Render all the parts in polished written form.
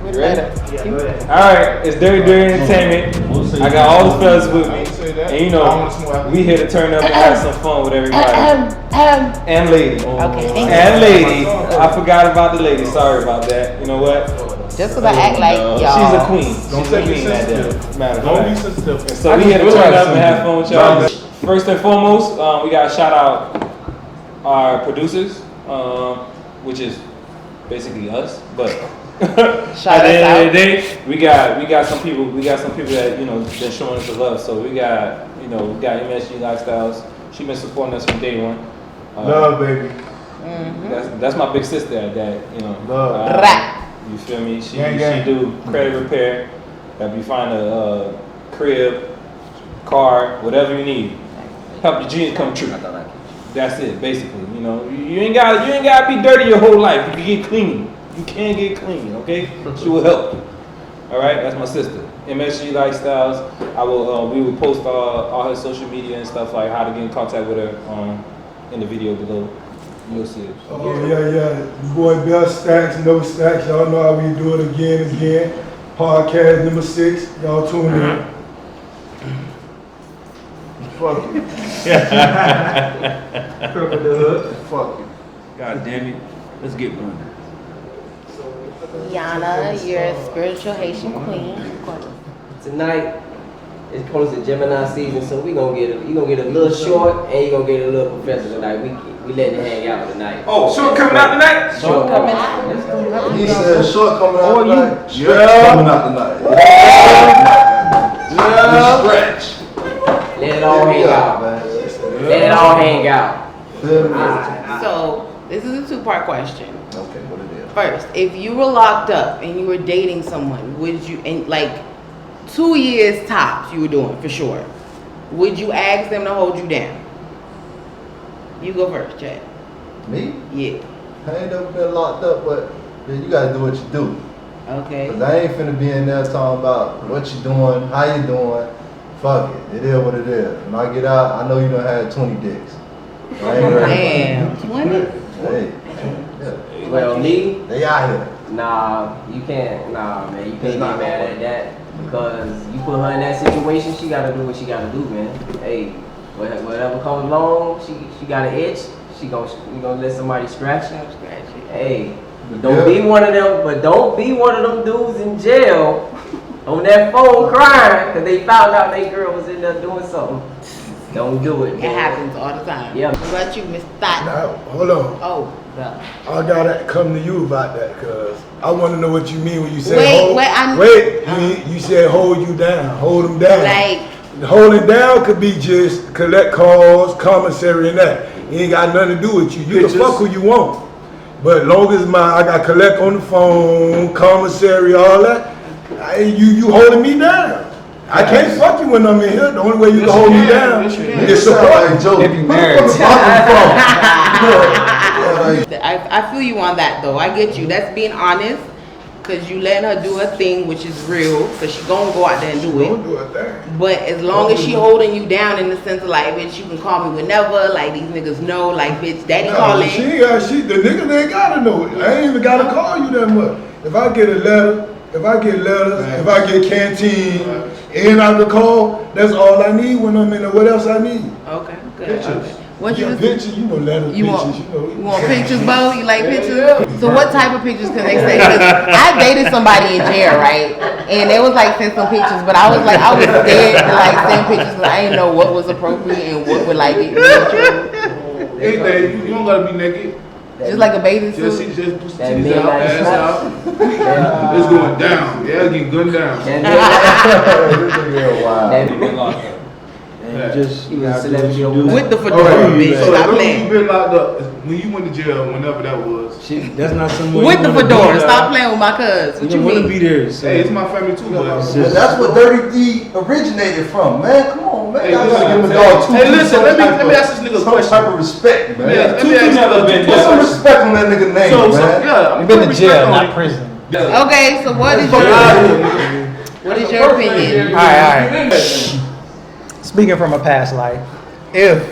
You ready? Yeah, go ahead. Alright, it's Dirty Entertainment. I got all the fellas with me. And you know, we here to turn up and have some fun with everybody. And lady. Okay, and lady. I forgot about the lady. Sorry about that. You know what? Just because I act like y'all. She's a queen. Don't She's a take queen it that day. sensitive. Matter of Don't be fact. sensitive. So we here to turn up and have fun with y'all. First and foremost, we got to shout out our producers, which is basically us. But at the end of the day, we got some people that been showing us the love. So we got MSG Lifestyles. She been supporting us from day one. Love, baby. That's my big sister at that. Love. You feel me? She Gang. do credit repair. Help you find a crib, car, whatever you need. Help your dreams come true. That's it, basically. You ain't gotta be dirty your whole life. You can get clean. You can get clean, okay? She will help you. All right, that's my sister. MSG Lifestyles. We will post all her social media and stuff, like how to get in contact with her in the video below. You'll see it. Oh yeah. Boy, best stacks, no stacks. Y'all know how we do it again. Podcast number 6. Y'all tune in. Fuck you. Crook of the hood. Fuck you. God damn it. Let's get going. Yana, you're a spiritual Haitian queen. Tonight it's close to Gemini season, so you gonna get a little short and you gonna get a little professor tonight. We letting it hang out tonight. Oh, short coming out tonight? Short coming out. He said short coming out tonight. Yeah. Coming out tonight. Stretch. Let it all hang out, man. Let it all hang out. So, this is a 2-part question. Okay, what it is. First, if you were locked up and you were dating someone, would you, and like 2 years tops you were doing for sure, would you ask them to hold you down? You go first, Chad. Me? Yeah. I ain't never been locked up, but you gotta do what you do. Okay. Cause I ain't finna be in there talking about what you doing, how you doing. Fuck it. It is what it is. When I get out, I know you done had 20 dicks. I ain't ready. Damn, 20? Hey. Yeah. Well, me, They out here. nah, you can't. Nah, man, you can't get mad at that because you put her in that situation. She gotta do what she gotta do, man. Hey, whatever comes along, she got an itch. You gonna let somebody scratch it. Hey, don't be one of them. But don't be one of them dudes in jail on that phone crying because they found out their girl was in there doing something. Don't do it. It happens all the time. Yeah. What about you, Miss Thot? Now, hold on. Oh, well. I gotta come to you about that, cause I want to know what you mean when you say you said hold you down, hold them down. Like, holding down could be just collect calls, commissary, and that. It ain't got nothing to do with you. You can fuck who you want, but long as I got collect on the phone, commissary, all that, you holding me down. I can't fuck you when I'm in here. The only way you can hold me down is support. They be married. I feel you on that though. I get you. That's being honest, cause you letting her do her thing, which is real. So she gonna go out there and do it. But as long as she holding you down in the sense of like, bitch, you can call me whenever. Like these niggas know, like bitch, daddy calling. The niggas ain't gotta know it. I ain't even gotta call you that much. If I get a letter, if I get canteen, and I can call, that's all I need when I'm in there. What else I need? Okay, good. Pictures. What you pictures, letters, You pictures, you want pictures, Bo? You like pictures? So what type of pictures can they say? Cause I dated somebody in jail, right? And they was like send some pictures, but I was scared to like send pictures because I didn't know what was appropriate and what would like get me in trouble. Anything, you don't gotta be naked. Just like a bathing suit. Just put the titties out, ass out. It's going down. Yeah, it's getting gunned down. Just With the fedora, bitch. So Stop you playing. been locked up when you went to jail, whenever that was. that's not somewhere. With the fedora. Stop playing with my cuz. What you want to mean? be there. So. Hey, it's my family too, but That's what Dirty D originated from, man. Come on, man. Hey, Y'all gotta give a listen, dog two. hey, listen, let me ask this nigga a some question. type of respect, man. let me ask you Put some respect on that nigga name, man. You've been to jail, not prison. Okay, so what is your opinion? All right. Speaking from a past life, if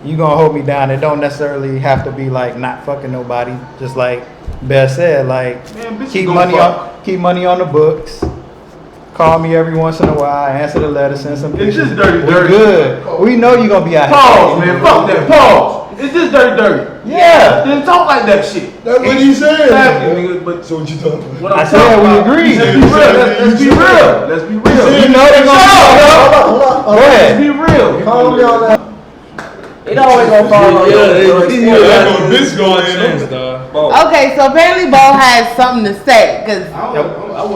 you gonna hold me down, it don't necessarily have to be like not fucking nobody. Just like Beth said, like Man, bitches keep don't money fuck. keep money on the books. Call me every once in a while, answer the letter, send some It's pictures. just dirty, We dirty. good. We know you gonna be out here. Pause, man. Fuck that. Pause. It's just dirty. Yeah. Then talk like that shit. That's what he said. Exactly, nigga. But So what you talking about? what I'm I said talking we about- agree. Let's be real. Let's be real. Let's be real. You know they gonna Shut up, Go Let's ahead. be real. Calm down that. It always gonna fall on your experience. This going Okay, so apparently Bo has something to say, cause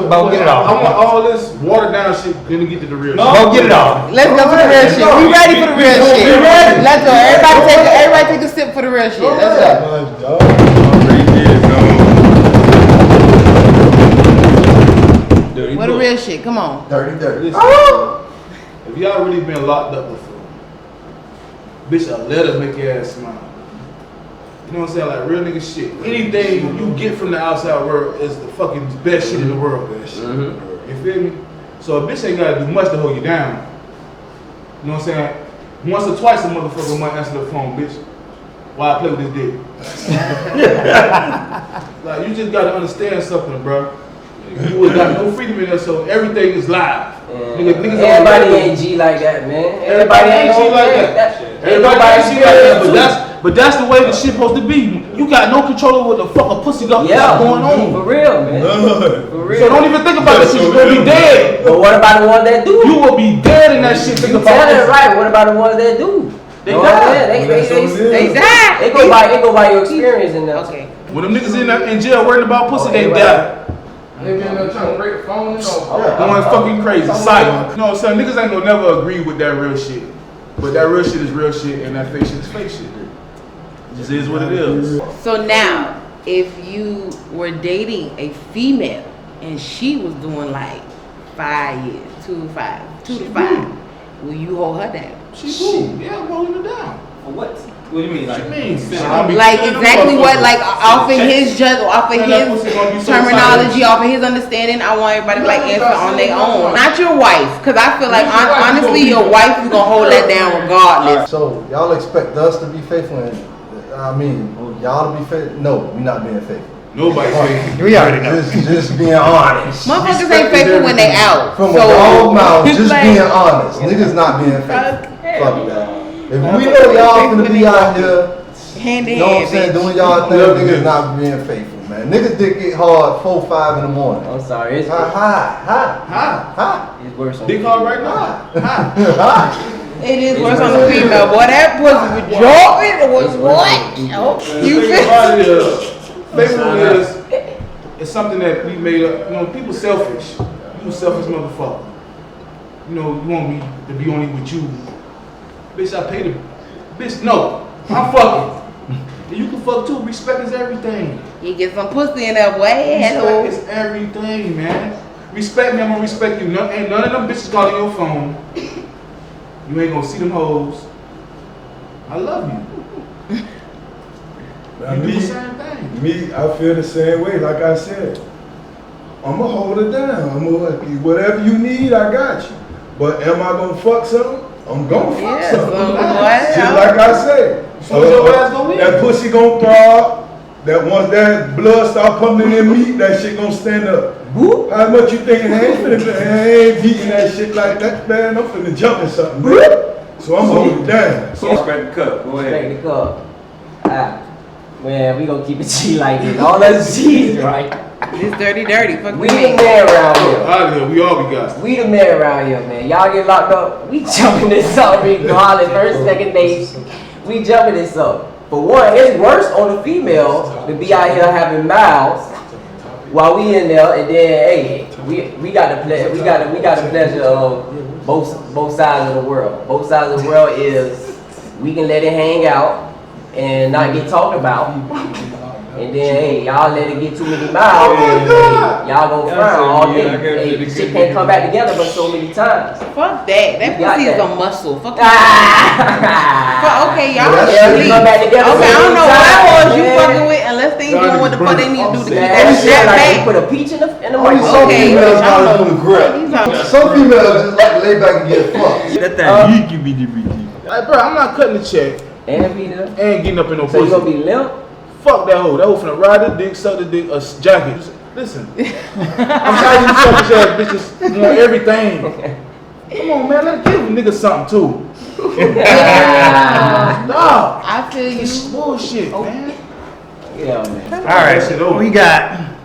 Bo, get it off. I want all this watered down shit. Then to get to the real. Go get it off. let's go for the real shit. We ready for the real shit. We ready. Let's go. Everybody take a sip for the real shit. Let's go. What the real shit? Come on. Dirty. Listen, if y'all really been locked up before, bitch, a letter make your ass smile. You know what I'm saying? Like real nigga shit. Anything you get from the outside world is the fucking best shit in the world. You feel me? So a bitch ain't gotta do much to hold you down. You know what I'm saying? Once or twice a motherfucker might answer the phone, bitch. Why I play with this dick? Like you just gotta understand something, bro. You ain't got no freedom in there, so everything is live. Niggas Everybody ain't G like that, man. Everybody ain't G like that. Everybody ain't G like that, but that's the way the shit supposed to be. You got no control over what the fuck a pussy got going on. For real, man. For real. So don't even think about that shit. You're gonna be dead. But what about the ones that do? You will be dead in that shit. Think You about tell it it. right. What about the ones that do? They No, die. yeah, They die. They go by your experience in there. Okay. When them niggas in jail worrying about pussy, they die. They been there trying to break the phone and all. Going fucking crazy. Silent. You know what I'm saying? Niggas ain't gonna never agree with that real shit. But that real shit is real shit and that fake shit is fake shit. It just is what it is. So now, if you were dating a female and she was doing like 5 years, 2 to 5, will you hold her down? She cool. Yeah, I'm holding her down. For what? What do you mean? What Like, you mean? Like exactly what, like off of his off of Man, that pussy gonna be his so terminology, off of his understanding. I want everybody to like answer on their own, not your wife, because I feel like honestly, your wife you gonna hold that down regardless. So y'all expect us to be faithful, and I mean y'all to be faithful? No, we not being faithful. Nobody's faithful. We already know. Just being honest. Motherfuckers ain't faithful when they out. From So a dog mouth, it's just like- being honest. Niggas not being faithful. Okay. Fuck that. If we know y'all finna be out here, hand in you know what I'm hand, saying, bitch. doing y'all thing, niggas not being faithful, man. Niggas dick get hard 4, 5 in the morning. I'm sorry. It's Hi. it's worse on Dick hard right now. Hi. It is worse on the female, boy. That pussy was dropping. It was what? Oh, you feel? Faithfulness is something that we made up. You know, people selfish. You a selfish motherfucker. You know, you want me to be only with you. Bitch, I pay the. Bitch, no. I'm fucking. And you can fuck too. Respect is everything. You get some pussy in that way. Respect Hello. is everything, man. Respect me, I'm gonna respect you. Ain't none of them bitches calling your phone. You ain't gonna see them hoes. I love you. Now, You do the same thing. Me, I feel the same way. Like I said, I'ma hold it down. Whatever you need, I got you. But am I gonna fuck something? I'm gonna fuck Yeah, something. so Just like I said, So your ass gonna win. that pussy gonna throb. That once that blood start pumping in meat, that shit gonna stand up. How much you thinking? I ain't beating that shit like that, man. I'm finna jump in something, man. So I'm holding it down. So respect the cup. Go ahead. Respect the cup. Man, we gonna keep it G like this. All us G's, right? This dirty. Fuck We with the me. man around here. Out of here, we all be guys. We the man around here, man. Y'all get locked up, we jumping this up regardless. First, second date, we jumping this up. For one, it's worse on the female to be out here having mouths while we in there, and then hey, we got the pleasure of both sides of the world. Both sides of the world is we can let it hang out and not get talked about. And then, hey, y'all let it get too many miles, y'all gonna frown all day. Hey, shit can't come back together but so many times. Fuck that. That You got pussy is that. a muscle. Fuck Ah! okay, y'all Yeah, just shit come back together Okay, I so don't know many what times, horse you man. fucking with unless they ain't doing what the fuck they need to do to keep Man, that shit shit like they back. put a peach in the Only microwave. some Okay, females I don't know how to do the grip. These are- Some females just like to lay back and get fucked. That thing yeeky bitty bitty. Like, bro, I'm not cutting the check And Peter. and getting up in no So you pussy. gonna be limp? Fuck that hoe. That hoe finna ride the dick, suck the dick, jacket. Listen. I'm tired of you selfish ass bitches want everything. Come on, man. Let's give a nigga something too. Stop. I feel you. This bullshit, man. Yeah, man. All right, we got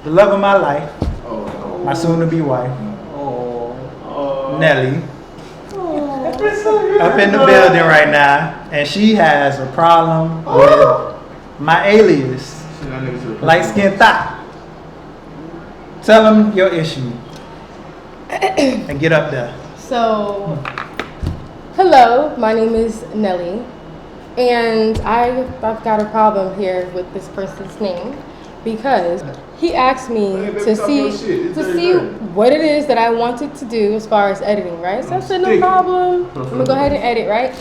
the love of my life, my soon-to-be wife, Nelly, up in the building right now, and she has a problem with my alias, light skin thought. Tell them your issue and get up there. So, hello, my name is Nelly, and I've got a problem here with this person's name because he asked me to see what it is that I wanted to do as far as editing, right? So I said, no problem. I'm gonna go ahead and edit, right?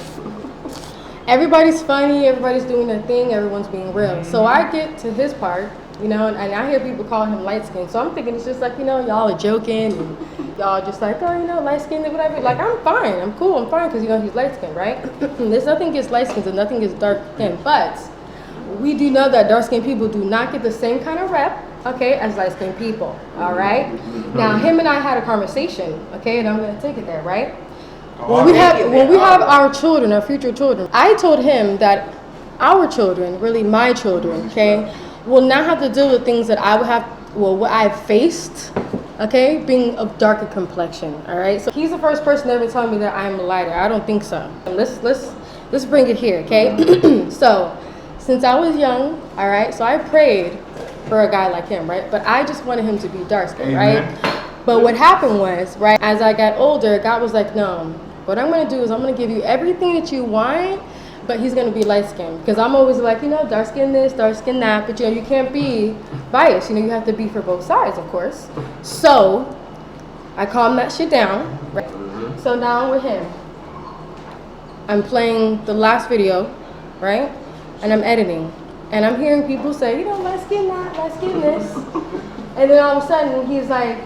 Everybody's funny, everybody's doing their thing, everyone's being real. So I get to his part, you know, and I hear people call him light skin. So I'm thinking it's just like, you know, y'all are joking, and y'all just like, oh, you know, light skin, whatever. Like, I'm fine, I'm cool, I'm fine, because, you know, he's light skin, right? There's nothing against light skins and nothing against dark skin, but we do know that dark skinned people do not get the same kind of rep, okay, as light skinned people, all right? Now, him and I had a conversation, okay, and I'm going to take it there, right? When we have our children, our future children, I told him that our children, really my children, okay, will not have to deal with things that I would have, well, what I've faced, okay, being of darker complexion, all right? So he's the first person to ever tell me that I'm lighter. I don't think so. Let's bring it here, okay? So, since I was young, all right, so I prayed for a guy like him, right? But I just wanted him to be dark skinned, right? But what happened was, right, as I got older, God was like, no, what I'm gonna do is I'm gonna give you everything that you want, but he's gonna be light skinned. Because I'm always like, you know, dark skin this, dark skin that, but you know, you can't be biased, you know, you have to be for both sides, of course. So, I calmed that shit down, right? So now with him, I'm playing the last video, right? And I'm editing. And I'm hearing people say, you know, light skin that, light skin this. And then all of a sudden, he's like,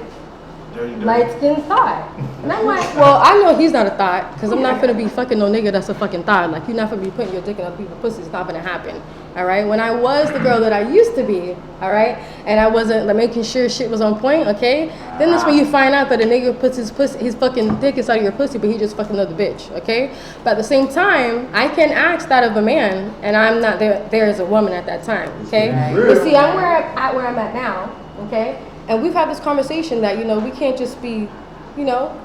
light skin thought. And I'm like, well, I know he's not a thought, because I'm not gonna be fucking no nigga that's a fucking thought. Like, you're not gonna be putting your dick in other people's pussy. It's not gonna happen. All right? When I was the girl that I used to be, all right, and I wasn't like making sure shit was on point, okay, then that's when you find out that a nigga puts his fucking dick inside of your pussy, but he just fucking another bitch, okay? But at the same time, I can ask that of a man, and I'm not there as a woman at that time, okay? But see, I'm where I'm at now, okay? And we've had this conversation that, you know, we can't just be, you know,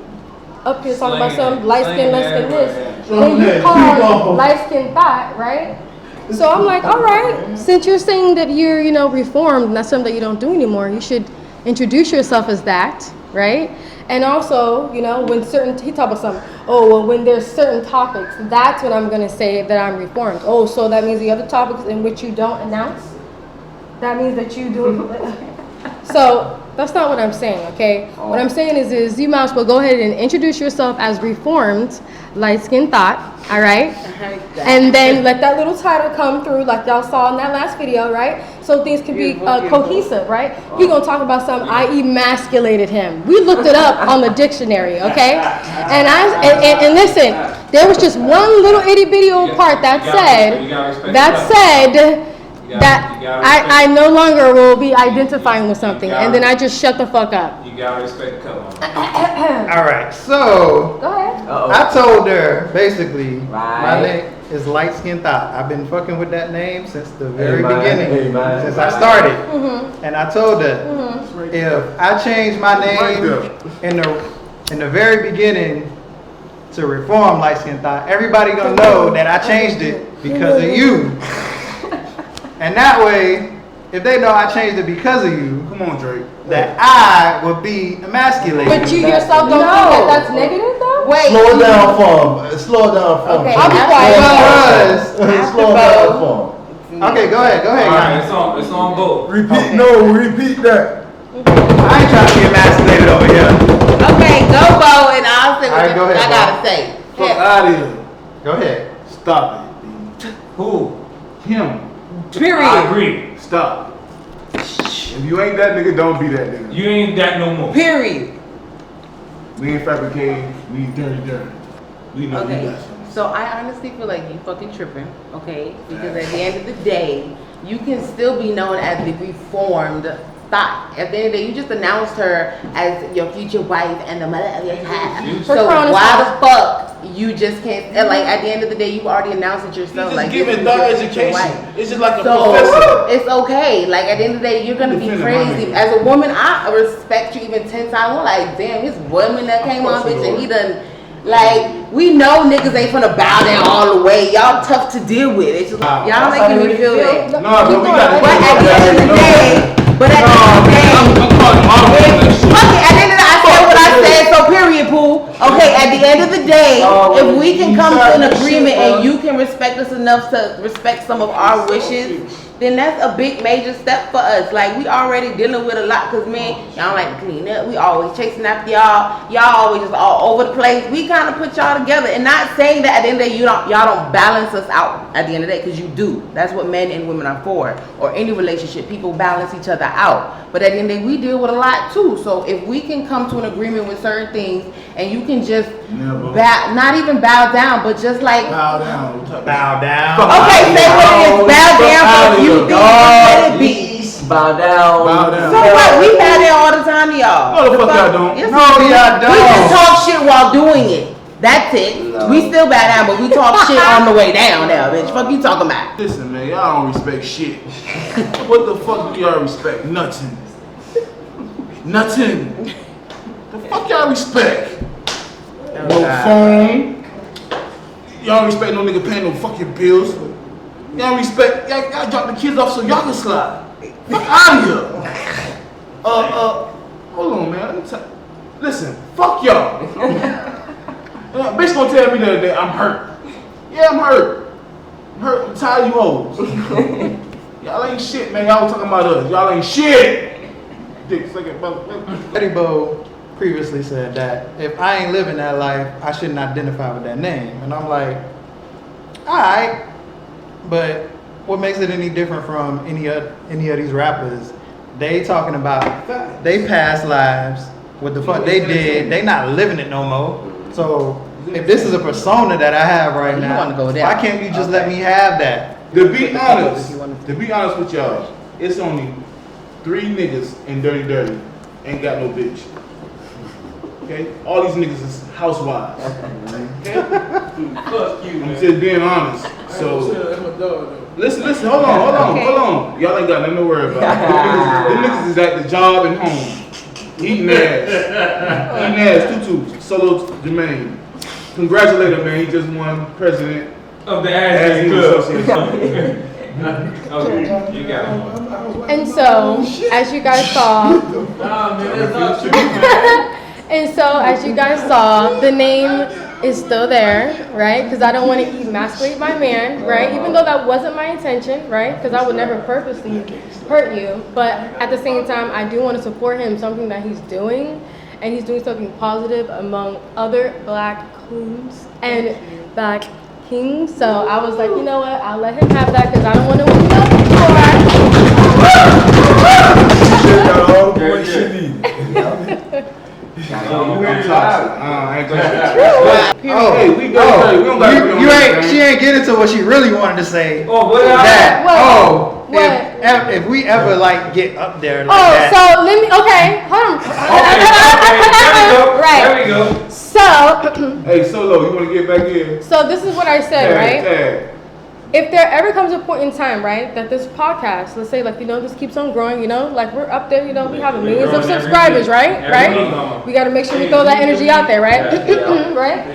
up here talking about some light skin this. Then you call light skin thought, right? So I'm like, all right, since you're saying that you're, you know, reformed and that's something that you don't do anymore, you should introduce yourself as that, right? And also, you know, when he talk about something, oh, well, when there's certain topics, that's when I'm going to say that I'm reformed. Oh, so that means the other topics in which you don't announce, that means that you do it. So that's not what I'm saying, okay? What I'm saying is you might as well go ahead and introduce yourself as reformed, light-skinned thought, all right? And then let that little title come through like y'all saw in that last video, right? So things can be cohesive, right? He gonna talk about something, I emasculated him. We looked it up on the dictionary, okay? And listen, there was just one little itty bitty old part that said that I no longer will be identifying with something, and then I just shut the fuck up. You gotta respect the color. All right, so Go ahead. I told her basically my name is Light Skin Thought. I've been fucking with that name since the very beginning, since I started. And I told her if I change my name in the very beginning to Reform Light Skin Thought, everybody gonna know that I changed it because of you. And that way, if they know I changed it because of you, Come on, Drake. that I would be emasculated. But you yourself don't think that that's negative, though? Wait. Slow it down for him. Slow it down for him. Okay, I'll be quiet. Slow it down for him. Okay, go ahead. Alright, it's on both. Repeat that. I ain't trying to be emasculated over here. Okay, go Bo, and I'll say what Alright, go ahead, I gotta say. Fuck out of here. Go ahead. Stop it. Who? Him. Period. I agree. Stop. If you ain't that nigga, don't be that nigga. You ain't that no more. Period. We ain't fabricating. We ain't dirty. We know you Okay, got something. so I honestly feel like you fucking tripping, okay? Because at the end of the day, you can still be known as the reformed thought. At the end of the day, you just announced her as your future wife and the mother of your child. Her So crown is why hot. the fuck you just can't? Like at the end of the day, you already announced it yourself. He's just Like giving this is thought your future education. wife. It's just like a So professor. it's okay. Like at the end of the day, you're gonna be Defending crazy. my nigga. As a woman, I respect you even 10 times more. Like damn, his woman that came on, bitch, and he done. Like we know niggas ain't finna bow down all the way. Y'all tough to deal with. It's just like, y'all making me feel that. No, but we got But at the end of the day, fuck it, at the end of the day, I said what I said, so period, Pooh. Okay, at the end of the day, if we can come to an agreement and you can respect us enough to respect some of our wishes, then that's a big major step for us. Like we already dealing with a lot, cause man, y'all like to clean up. We always chasing after y'all. Y'all always just all over the place. We kind of put y'all together, and not saying that at the end of the day y'all don't balance us out at the end of the day, cause you do. That's what men and women are for, or any relationship. People balance each other out. But at the end of the day, we deal with a lot too. So if we can come to an agreement with certain things, and you can just not even bow down, but just like Bow down. Bow down. okay, say what it is, bow down for a few things, let it be. Bow down. Bow down. So what? We bow down all the time to y'all. No, the fuck y'all don't. Yes, No, we do. y'all We just don't. talk shit while doing it. That's it. No. We still bow down, but we talk shit on the way down now, bitch. Fuck you talking about? Listen, man, y'all don't respect shit. What the fuck do y'all respect? Nothing. Nothing. The fuck y'all respect? No phone. Y'all don't respect no nigga paying no fucking bills. Y'all respect, y'all drop the kids off so y'all can slide. Fuck out of here. Hold on, man. Let me tell. Listen, fuck y'all. Bitch gonna tell me the other day I'm hurt. Yeah, I'm hurt. I'm hurt. I'm tired of you hoes. Y'all ain't shit, man. Y'all talking about us. Y'all ain't shit. Dick sucking motherfucker. Eddie Bo previously said that if I ain't living that life, I shouldn't identify with that name. And I'm like, alright, but what makes it any different from any of these rappers? They talking about they past lives, what the fuck they did, they not living it no more. So if this is a persona that I have right now, wanna go down. why can't you just let me have that? To be honest with y'all, it's only 3 niggas in Dirty Dirty ain't got no bitch. Okay? All these niggas is housewives. Okay? I'm just being honest. So listen, hold on. Y'all ain't got nothing to worry about. Them niggas is at the job and home. Eating ass, tutu, solo Jermaine. Congratulate him, man. He just won president Of the Ass Club. Association. Okay, you got it. And so, as you guys saw, the name is still there, right? Because I don't want to emasculate my man, right? Even though that wasn't my intention, right? Because I would never purposely hurt you. But at the same time, I do want to support him, something that he's doing. And he's doing something positive among other black queens and black kings. So I was like, you know what? I'll let him have that because I don't want to win no She got all the points she needed. Hey, we don't gotta She ain't get into what she really wanted to say. Oh, what? That. What? Oh, What? if we ever like get up there like Oh, that. so let me, okay, hold on. There we go. So, Hey, Solo, you want to get back in? so this is what I said, right? Tag. If there ever comes a point in time, right, that this podcast, let's say, like, you know, this keeps on growing, you know, like we're up there, you know, we have millions of growing every subscribers, week. right? Every Right? week. We got to make sure we throw that energy out there, right? Right?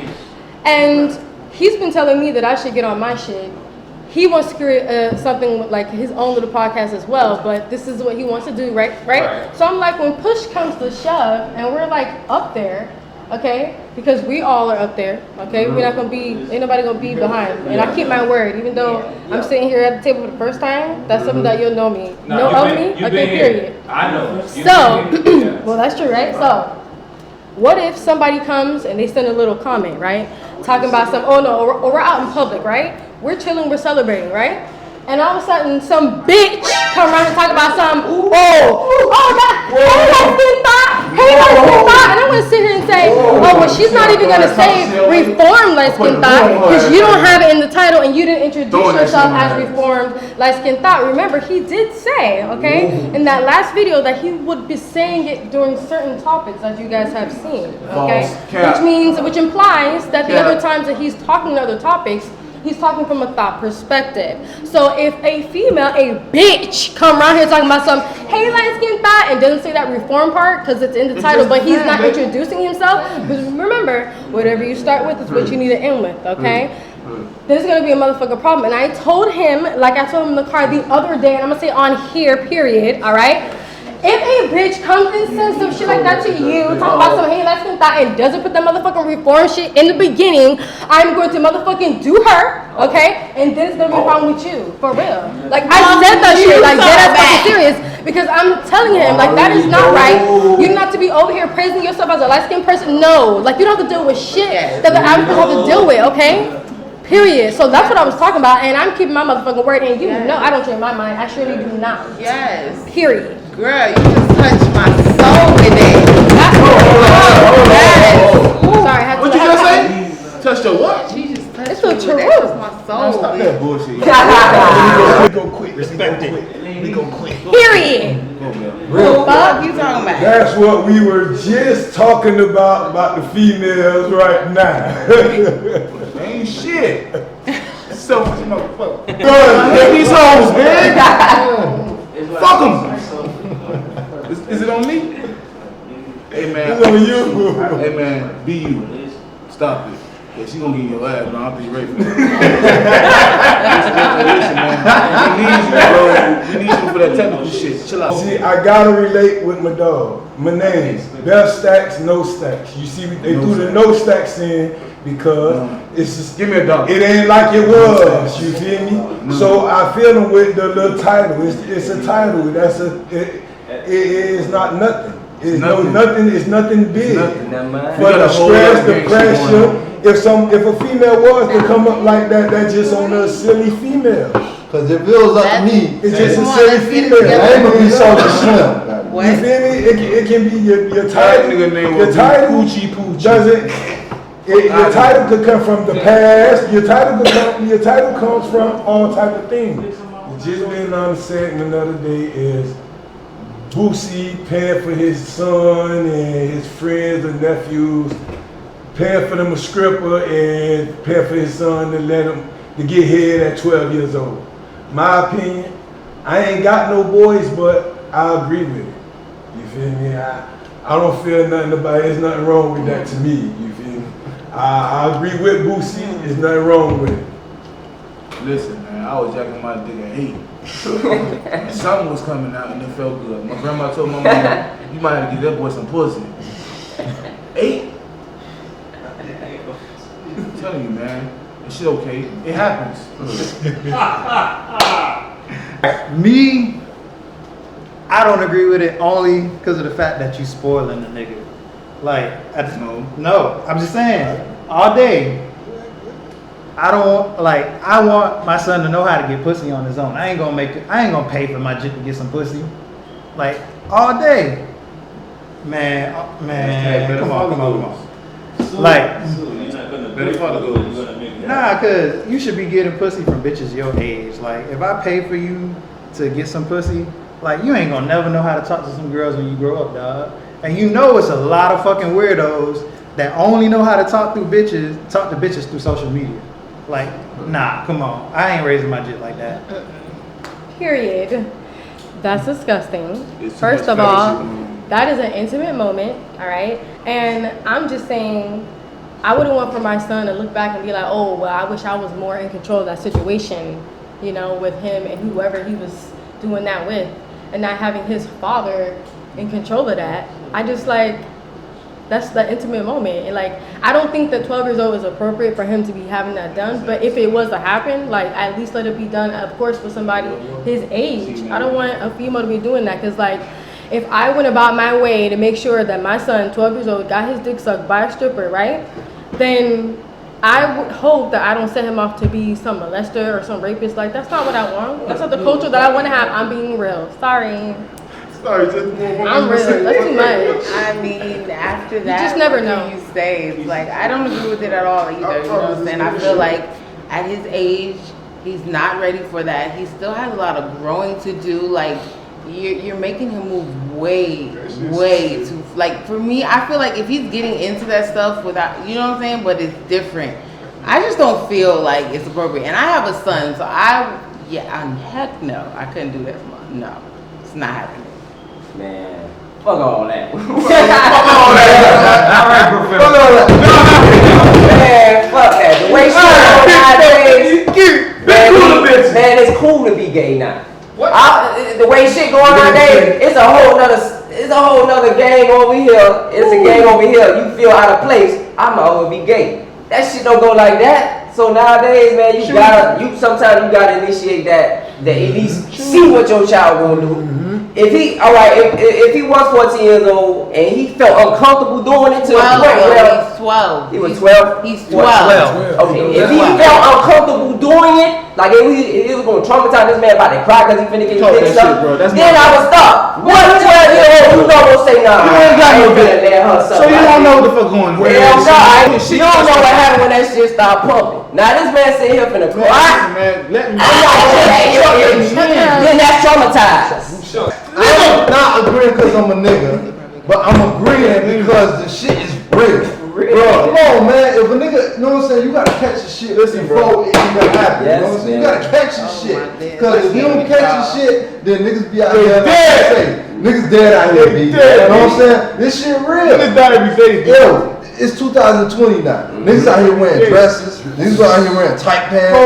And he's been telling me that I should get on my shit. He wants to create something with, like, his own little podcast as well, but this is what he wants to do, right? Right. So I'm like, when push comes to shove and we're like up there, okay, because we all are up there, okay, we're not gonna be, ain't nobody gonna be behind, and I keep my word, even though I'm sitting here at the table for the first time, that's something that you'll know me, know of me, okay, period. I know. So, well, that's true, right? So, what if somebody comes and they send a little comment, right? Talking about some, oh no, or we're out in public, right? We're chilling, we're celebrating, right? And all of a sudden, some bitch come around and talk about some, oh, that, hey, and I'm gonna sit here and say, say, oh, well, she's not even gonna say reformed light skin thought because you don't have it in the title and you didn't introduce yourself as reformed light skin thought. Remember, he did say, okay, in that last video that he would be saying it during certain topics that you guys have seen, okay, which implies that the other times that he's talking to other topics, he's talking from a thought perspective. So if a female, a bitch, come around here talking about some, hey, light skin thought, and doesn't say that reform part because it's in the title, but he's not introducing himself, because remember, whatever you start with is what you need to end with, okay? There's gonna be a motherfucking problem. And I told him, like I told him in the car the other day, and I'm gonna say on here, period, all right? If a bitch comes and says some shit like that to you, talking about some hey, light skin thought, and doesn't put that motherfucking reform shit in the beginning, I'm going to motherfucking do her, okay? And then it's gonna be a problem with you, for real. Like, I said that shit, like, dead ass fucking serious, because I'm telling him, like, that is not right. You don't have to be over here praising yourself as a light skinned person. No, like, you don't have to deal with shit that the average person have to deal with, okay? Period. So that's what I was talking about, and I'm keeping my motherfucking word, and you know I don't change my mind. I surely do not. Yes. Period. Girl, you just touched my soul with that. Sorry, I had to. What you just say? Touched your what? She just touched It's me a with truth. that. That's my soul. Stop that bullshit. We go quick. Respect it. We go quick. Period. What the fuck you talking about? That's what we were just talking about the females right now. Ain't shit. So much motherfucker. Good. These hoes, man. Fuck them. Is it on me? Hey man. It's on you. Hey man, be you. Stop it. Yeah, she gonna get your ass, bro. I don't think you're ready for that. Listen, man. We need you, bro. We need you for that technical shit. Chill out. See, I gotta relate with my dog. My name, best stacks, no stacks. You see, they threw the no stacks in because it's just, Give me a dog. it ain't like it was. You feel me? So I feel them with the little title. It's a title. It is not nothing. It's nothing. nothing. It's nothing big. Nothing. But the stress, the pressure. If a female was to come up like that, that's just on a silly female. Cause if it was up to me, It's just a Come on, silly let's get it female. together. I ain't gonna be salty slim. What? You feel me? It can be your title. Nigga name Your was title Poochie Poochie. doesn't. Your title could come from the past. Your title comes from all type of things. Just being on the segment the other day is Boosie paying for his son and his friends and nephews, paying for them a stripper and paying for his son to let him to get head at 12 years old. My opinion, I ain't got no boys, but I agree with it. You feel me? I don't feel nothing about it. There's nothing wrong with that to me. You feel me? I agree with Boosie. There's nothing wrong with it. Listen, man, I was jacking my dick at 8. And something was coming out and it felt good. My grandma told my mom, you might have to give that boy some pussy. 8? I'm telling you, man, this shit okay. It happens. Me, I don't agree with it only because of the fact that you spoiling the nigga. Like, no, I'm just saying, all day, I want my son to know how to get pussy on his own. I ain't gonna pay for my jit to get some pussy. Like, all day. Man, come on. Like, nah, cause you should be getting pussy from bitches your age. Like, if I pay for you to get some pussy, like, you ain't gonna never know how to talk to some girls when you grow up, dog. And you know it's a lot of fucking weirdos that only know how to talk to bitches through social media. Like, nah, come on. I ain't raising my jit like that. Period. That's disgusting. It's too First much of all, fetish. that is an intimate moment, all right? And I'm just saying, I wouldn't want for my son to look back and be like, oh, well, I wish I was more in control of that situation, you know, with him and whoever he was doing that with, and not having his father in control of that. I just like, that's the intimate moment. And like, I don't think that 12 years old is appropriate for him to be having that done. But if it was to happen, like, at least let it be done, of course, with somebody his age. I don't want a female to be doing that. Because like, if I went about my way to make sure that my son, 12 years old, got his dick sucked by a stripper, right? Then I would hope that I don't set him off to be some molester or some rapist. Like, that's not what I want. That's not the culture that I want to have. I'm being real. Sorry. Sorry, just more. I'm really, that's too much. I mean, after that, just never what know. can you say? It's like, I don't agree with it at all either. You know what I'm saying? I feel like at his age, he's not ready for that. He still has a lot of growing to do. Like, you're making him move way too. Like, for me, I feel like if he's getting into that stuff without, you know what I'm saying? But it's different. I just don't feel like it's appropriate. And I have a son, so heck no. I couldn't do that. No, it's not happening. Man, fuck all that. Fuck all that. All right, Professor. Man, fuck that. The way shit going nowadays, man, it's cool to be gay now. The way shit going nowadays, it's a whole nother gang over here. It's a gang over here. You feel out of place, I'ma always be gay. That shit don't go like that. So nowadays, man, sometimes you gotta initiate that at least see what your child gonna do. If he was 14 years old and he felt uncomfortable doing it to the point where he's 12. He was 12? He's 12. Okay, if he felt uncomfortable doing it, like if he was gonna traumatize this man about to cry because he finna get his dick sucked, then I would stop. What 12-year-old, you don't gonna say nah. You ain't got no let her suck. So you don't know what the fuck going on. Hell no, you don't know what happened when that shit started pumping. Now this man sitting here finna cry. Man, let me Then that's traumatized. I'm not agreeing because I'm a nigga, but I'm agreeing because the shit is real. Bro, come on, man. If a nigga, you know what I'm saying, you gotta catch the shit before it even happen. You know what I'm saying? You gotta catch the shit. Because if you don't catch the shit, then niggas be out here like I say. Niggas dead out here, B. You know what I'm saying? This shit real. Niggas die every day. Yo, it's 2020 now. Niggas out here wearing dresses. Niggas out here wearing tight pants. I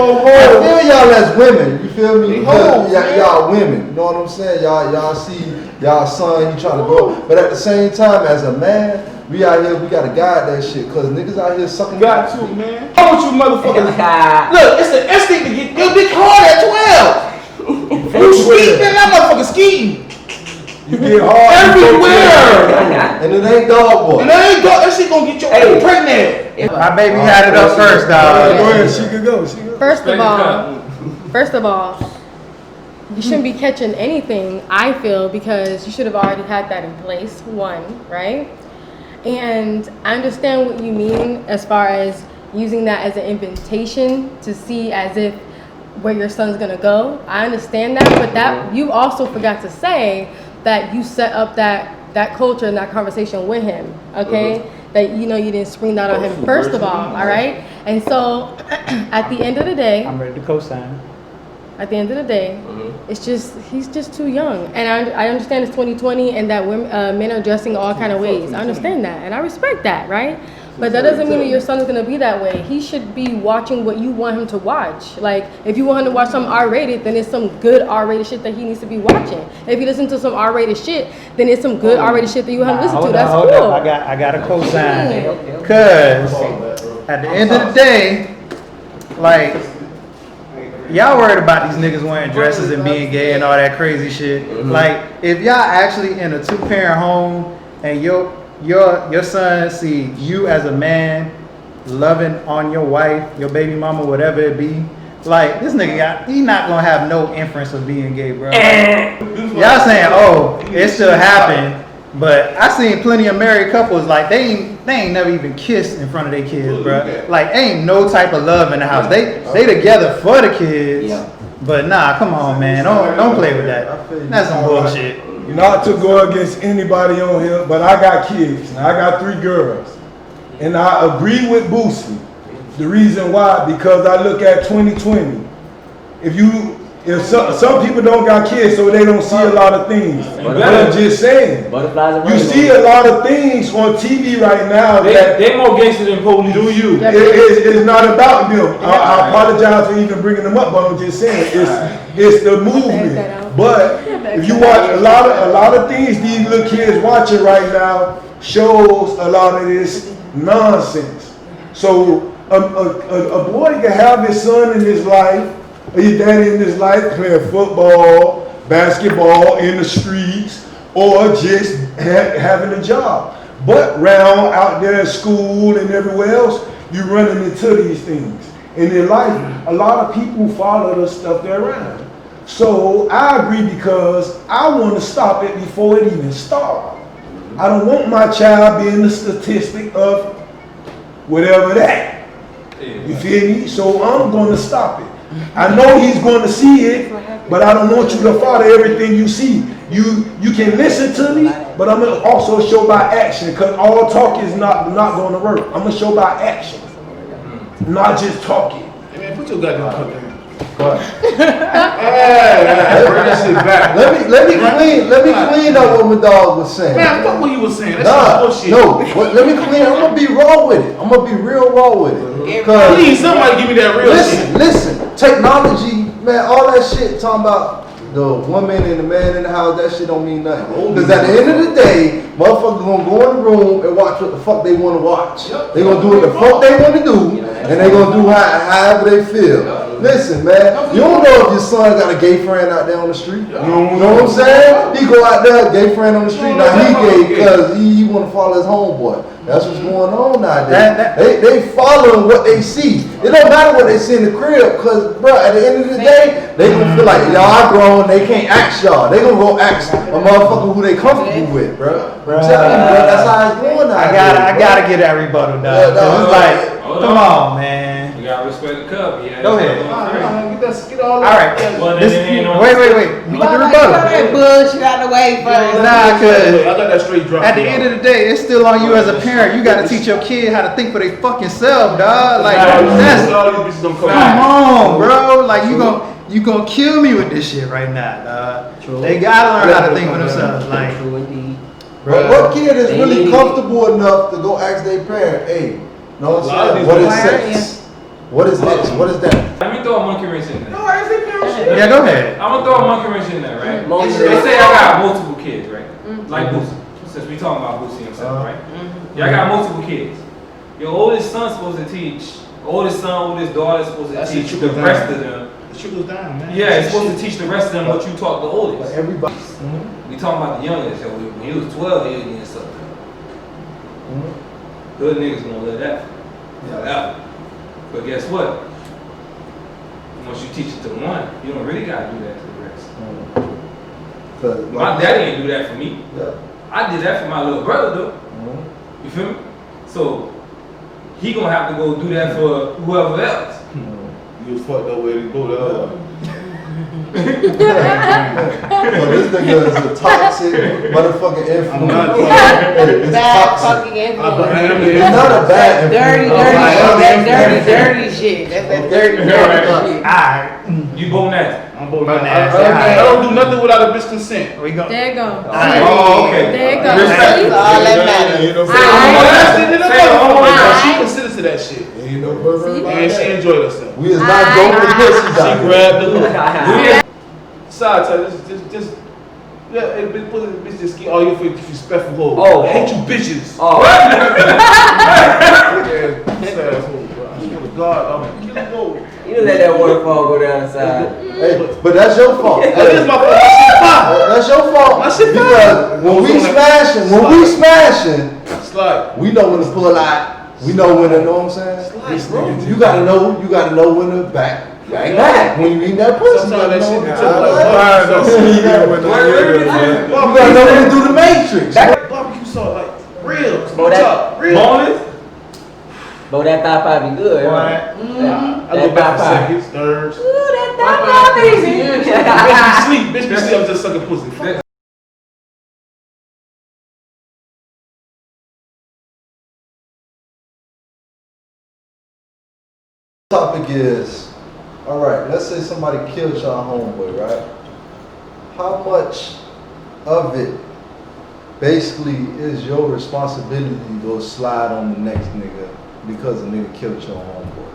feel y'all as women. You feel me? Y'all women. You know what I'm saying? Y'all see y'all son, he trying to grow. But at the same time, as a man, we out here, we gotta guide that shit. Cause niggas out here sucking. Got to, man. How much you motherfuckers? Look, it's an instinct to get your dick hard at 12. You skeeting, man, that motherfucker skeeting. You get hard everywhere. And it ain't dog boy. And it ain't dog. That shit gonna get your pregnant. My baby had it up first, dog. Go ahead, she could go. First of all, you shouldn't be catching anything, I feel, because you should have already had that in place, one, right? And I understand what you mean as far as using that as an invitation to see as if where your son's gonna go. I understand that, but that you also forgot to say that you set up that culture and that conversation with him, okay? That you didn't spring that on him first of all right? And so at the end of the day, I'm ready to co-sign. At the end of the day, it's just he's just too young, and I understand it's 2020 and that women, men are dressing all kind of ways. I understand that, and I respect that, right? But that doesn't mean that your son is gonna be that way. He should be watching what you want him to watch. Like if you want him to watch some R-rated, then it's some good R-rated shit that he needs to be watching. If he listens to some R-rated shit, then it's some good R-rated shit that you want him to listen to. That's cool. I got a co-sign, cause at the end of the day, like. Y'all worried about these niggas wearing dresses and being gay and all that crazy shit. Like, if y'all actually in a 2-parent home and your son see you as a man loving on your wife, your baby mama, whatever it be, like this nigga he not gonna have no inference of being gay, bro. Y'all saying, oh, it still happened. But I seen plenty of married couples like they ain't never even kissed in front of their kids, bro. Like ain't no type of love in the house. They together for the kids. But nah, come on, man, don't play with that. That's some bullshit. Not to go against anybody on here, but I got kids. Now I got 3 girls, and I agree with Boosie. The reason why, because I look at 2020. If some people don't got kids, so they don't see a lot of things. But I'm just saying, you see a lot of things on TV right now that they more gangster than police. Do you? It's not about them. I apologize for even bringing them up, but I'm just saying it's the movement. But if you watch a lot of things these little kids watching right now shows a lot of this nonsense. So a boy can have his son in his life. His daddy in his life playing football, basketball in the streets, or just having a job. But round out there at school and everywhere else, you running into these things. And in life, a lot of people follow the stuff they're around. So I agree because I want to stop it before it even starts. I don't want my child being the statistic of whatever that. You feel me? So I'm going to stop it. I know he's going to see it, but I don't want you to follow everything you see. You can listen to me, but I'm going to also show by action because all talk is not going to work. I'm going to show by action, not just talking. Hey man, put your goddamn cup in. But Bring that shit back. let me clean up what my dog was saying. Man, fuck what you was saying. That's Nah, bullshit. no, let me clean. I'm gonna be raw with it. I'm gonna be real raw with it. Cause Please, somebody give me that real shit. listen, technology, man, all that shit talking about the woman and the man in the house, that shit don't mean nothing. Because at the end of the day, motherfuckers gonna go in the room and watch what the fuck they wanna watch. They gonna do what the fuck they wanna do, and they gonna do however they feel. Listen, man, you don't know if your son got a gay friend out there on the street. You know what I'm saying? He go out there, gay friend on the street. Now he gay because he want to follow his homeboy. That's what's going on nowadays. They following what they see. It don't matter what they see in the crib, because, bro, at the end of the day, they gonna feel like y'all grown. They can't ask y'all. They gonna go ask a motherfucker who they comfortable with, bro. I'm telling you, bro, that's how it's going nowadays. I gotta get that rebuttal done. It's like, come on, man. You gotta respect the cup. Yeah. Go ahead. Get all All right. Well, This- then it ain't no- wait. Get the rebuttal. That bullshit out the way first. Nah, I cause got that straight drop. at the end of the day, it's still on you as a parent. You gotta teach your kid how to think for their fucking self, dog. Like that's all these bitches don't come come on, bro. Like you gonna kill me with this shit right now, dog. True. They gotta learn how to think for themselves. Like, True indeed. But what kid is really comfortable enough to go ask their parent, hey, no, I'm saying, what is sex? What is this? What is that? Let me throw a monkey wrench in there. yeah, go ahead. I'm gonna throw a monkey wrench in there, right? Monkey They wrench. say I got multiple kids, right? Like Boosie. Since we talking about Boosie himself, right? Yeah, I got multiple kids. Your oldest son's supposed to teach. Oldest son, oldest daughter is supposed to teach the rest of them. It trickles down, man. Yeah, it's supposed to teach the rest of them what you taught the oldest. Everybody. We talking about the youngest. Yo, when he was 12, he was getting something. Good niggas gonna let that forever. But guess what? Once you teach it to one, you don't really gotta do that to the rest. My daddy ain't do that for me. Yeah. I did that for my little brother though. You feel me? So he gonna have to go do that for whoever else. You was fucked up way to go there. So this nigga is a toxic motherfucking influence. I'm not It's Bad toxic. fucking influence. It's not a bad Dirty, influence. dirty shit. That's that dirty shit. Alright. You both nasty. I'm both But nasty. nasty. I don't do nothing without a bitch consent. We go. There you go. Oh, okay. There you go. Respect. See? That's all that matters. She considered to that shit. Ain't no pervert about And she that. enjoyed herself. We is not going to pussies She out here. grabbed the hook. Side tell just yeah, hey, bitch, put it, bitch, just keep all your disrespectful hoes. Oh, I hate you bitches. Oh. Yeah, sad asshole, bro. I swear to God, I'm gonna kill you. You let that waterfall go down the side. Hey, but that's your fault. That is my fault. My shit pop. That's your fault. My shit Because when we smashing, It's like, we know when to pull out. We know when to, you know what I'm saying? You gotta know when to back. When you eat that pussy, you gotta sometimes know. that shit You gotta know when to do the matrix. barbecue sauce, like real. Bro, that- real. Bonus? But that thigh pie be good, right? I go back for seconds, thirds. Ooh, that thigh pie, baby. Bitch be sleep, I'm just sucking pussy. Fuck. Topic is, all right, let's say somebody killed y'all homeboy, right? How much of it basically is your responsibility to go slide on the next nigga because a nigga killed your homeboy?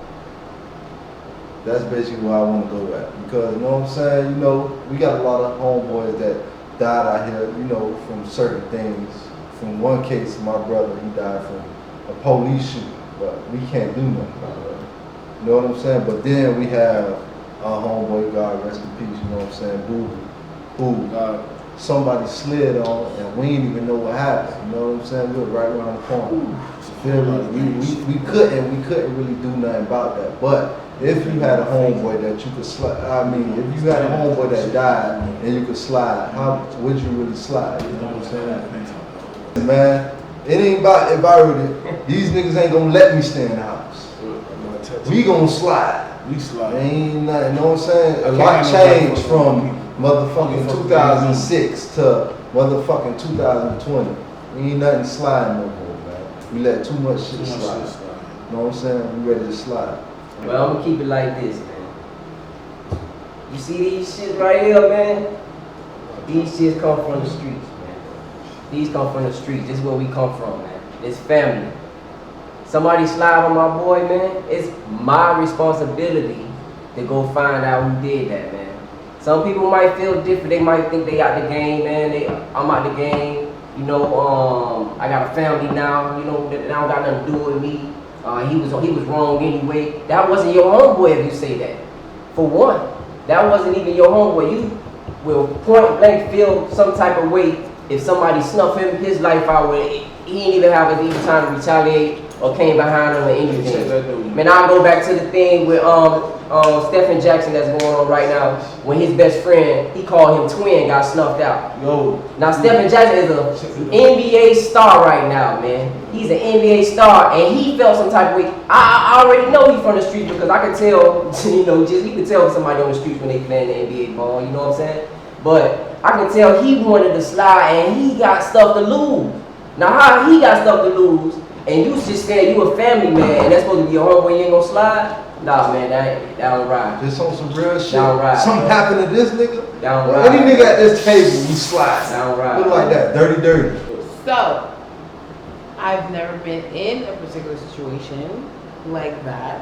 That's basically where I want to go at. Because, you know what I'm saying? You know, we got a lot of homeboys that died out here, you know, from certain things. From one case, my brother, he died from a police shooting, but we can't do nothing about it. You know what I'm saying? But then we have our homeboy, God rest in peace, you know what I'm saying, Boosie, who somebody slid on and we didn't even know what happened. You know what I'm saying? We were right around the corner. You feel me? We couldn't really do nothing about that. But if you had a homeboy that you could slide, I mean, if you had a homeboy that died and you could slide, how would you really slide? You know what I'm saying? Man, it ain't about if I really, these niggas ain't gonna let me stay in the house. We gonna slide. We slide. Ain't nothing, you know what I'm saying? A lot changed from motherfucking 2006 to motherfucking 2020. Ain't nothing sliding no more, man. We let too much shit slide. You know what I'm saying? We ready to slide. Well, I'm gonna keep it like this, man. You see these shits right here, man? These shits come from the streets, man. These come from the streets. This is where we come from, man. It's family. Somebody slide on my boy, man. It's my responsibility to go find out who did that, man. Some people might feel different. They might think they out the game, man. I'm out the game. You know, I got a family now. You know, that don't got nothing to do with me. He was wrong anyway. That wasn't your homeboy if you say that. For one, that wasn't even your homeboy. You will point blank feel some type of way if somebody snuffed his life out where he didn't even have any time to retaliate or came behind him or anything. Man, I'll go back to the thing with Stephen Jackson that's going on right now. When his best friend, he called him twin, got snuffed out. Yo. Now Stephen Jackson is an NBA star right now, man. He's an NBA star, and he felt some type of way. I already know he's from the streets because I can tell, you know, you can tell somebody on the streets when they playing the NBA ball. You know what I'm saying? But I can tell he wanted to slide, and he got stuff to lose. Now how he got stuff to lose? And you just saying you a family man, and that's supposed to be your homeboy, you ain't gonna slide? Nah, man, that don't ride. Just on some real shit. That don't ride. Something happened to this nigga. That don't ride. Any nigga at this table, we slide. That don't ride. Look like that, dirty. So, I've never been in a particular situation like that,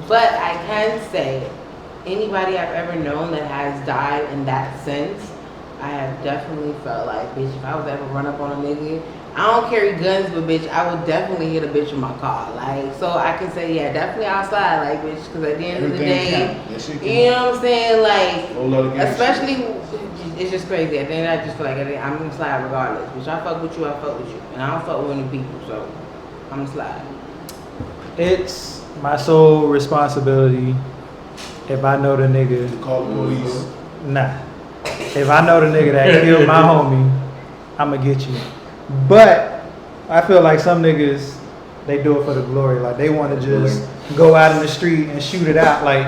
but I can say anybody I've ever known that has died in that sense, I have definitely felt like, bitch, if I was ever run up on a nigga, I don't carry guns, but bitch, I would definitely hit a bitch with my car. Like, so I can say, yeah, definitely I'll slide, like, bitch, because at the end of the day, you know what I'm saying? Like, especially, it's just crazy. At the end, I just feel like I'm gonna slide regardless. Bitch, I fuck with you, I fuck with you. And I don't fuck with any people, so I'm gonna slide. It's my sole responsibility if I know the nigga. To call the police. Nah. If I know the nigga that killed my homie, I'ma get you. But I feel like some niggas, they do it for the glory. Like they want to just go out in the street and shoot it out, like,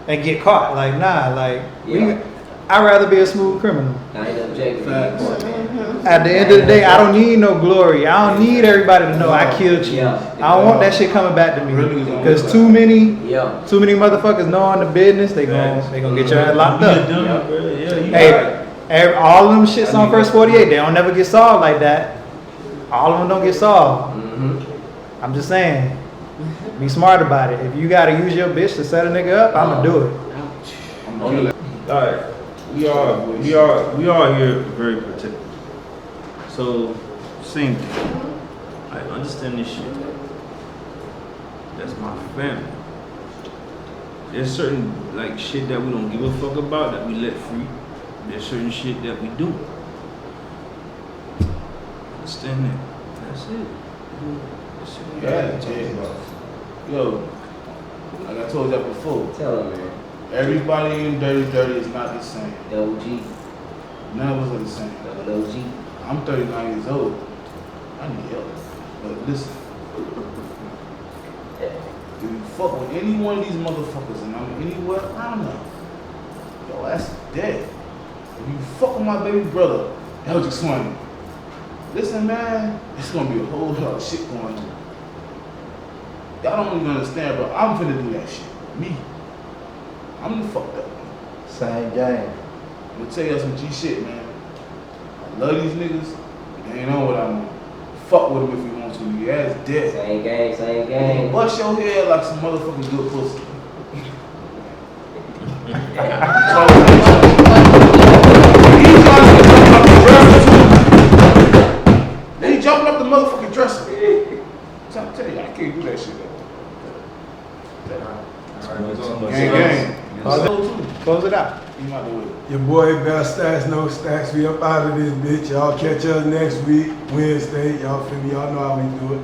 and get caught. Like, nah, like, I'd rather be a smooth criminal. At the end of the day, I don't need no glory. I don't need everybody to know I killed you. I don't want that shit coming back to me. Because too many motherfuckers knowing the business, they gonna get your ass locked up. Hey, all of them shits on First 48, they don't never get solved like that. All of them don't get solved. I'm just saying, be smart about it. If you gotta use your bitch to set a nigga up, I'ma do it. Alright, we are here very particular. So, same thing. I understand this shit. That's my family. There's certain like shit that we don't give a fuck about that we let free. There's certain shit that we do. Understand that. That's it. Yo, like I told you that before. Tell them, man. Everybody in Dirty is not the same. Double G. None of us are the same. Double OG. I'm 39 years old. I need help. But listen. If you fuck with any one of these motherfuckers and I'm anywhere around them, yo, that's dead. If you fuck with my baby brother, Elgic Swanee, listen, man, it's gonna be a whole lot of shit going on. Y'all don't even understand, but I'm finna do that shit. Me. I'm the fucked up one. Same game. I'm gonna tell y'all some G shit, man. I love these niggas, but they ain't on what I want. Fuck with them if you want to. Your ass dead. Same game, same game. Bust your head like some motherfucking good pussy. Then he jumping up the motherfucking dresser. I'm telling you, I can't do that shit though. Gang. Close it out. Your boy Best Stats, No Stacks. We up out of this bitch. Y'all catch us next week, Wednesday. Y'all feel me? Y'all know how we do it.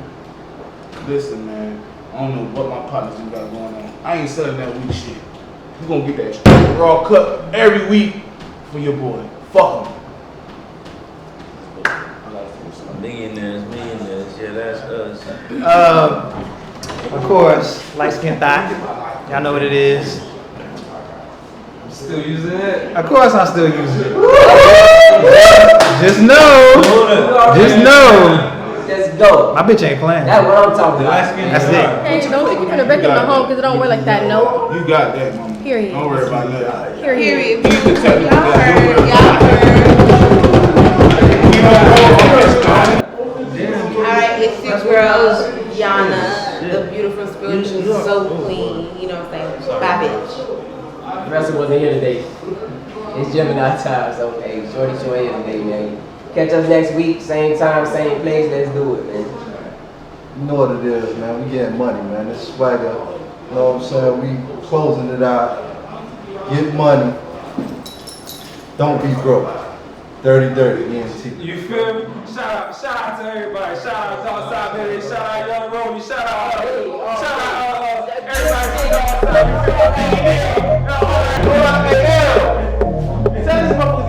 Listen, man. I don't know what my partners got going on. I ain't selling that weak shit. You gonna get that straight raw cut every week for your boy. Fuck him. Millionaires, yeah, that's us. Of course, light skin thigh. Y'all know what it is. Still using it? Of course, I'm still using it. Just know. Let's go. My bitch ain't playing. That's what I'm talking about. That's it. Hey, don't think you're gonna break in my home because it don't work like that. No. You got that, mama. Period. Don't worry about that. Period. Y'all heard. Alright, it's your girl, Yana, the beautiful, spiritual, so queen. You know what I'm saying? Bye, bitch. The rest of us wasn't here today. It's Gemini time, so hey, shorty here today, man. Catch us next week, same time, same place. Let's do it, man. You know what it is, man. We getting money, man. It's swagger. You know what I'm saying? We closing it out. Get money. Don't be broke. Dirty, ENT. You feel me? Shout out to everybody. Shout out to Outside Baby. Shout out Young Rolly. Shout out everybody. Tell this motherfucker